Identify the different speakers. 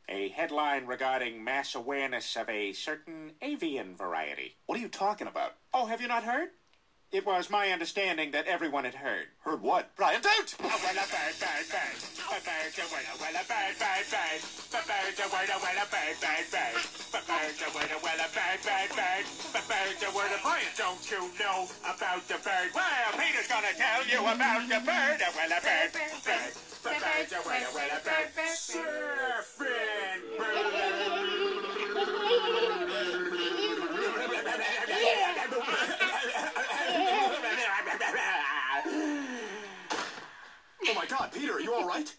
Speaker 1: A headline regarding mass awareness of a certain avian variety.
Speaker 2: What are you talking about?
Speaker 1: Oh, have you not heard? It was my understanding that everyone had heard.
Speaker 2: Heard what? Brian, don't!
Speaker 1: Oh, well, a bird, bird, bird. A bird's a word, well, a bird, bird, bird. A bird's a word, well, a bird, bird, bird. A bird's a word, well, a bird, bird, bird. A bird's a word, Brian, don't you know about the bird? Well, Peter's gonna tell you about the bird. Well, a bird, bird, bird. A bird's a word, well, a bird, bird. Surfing bird.
Speaker 2: Oh my God, Peter, are you all right?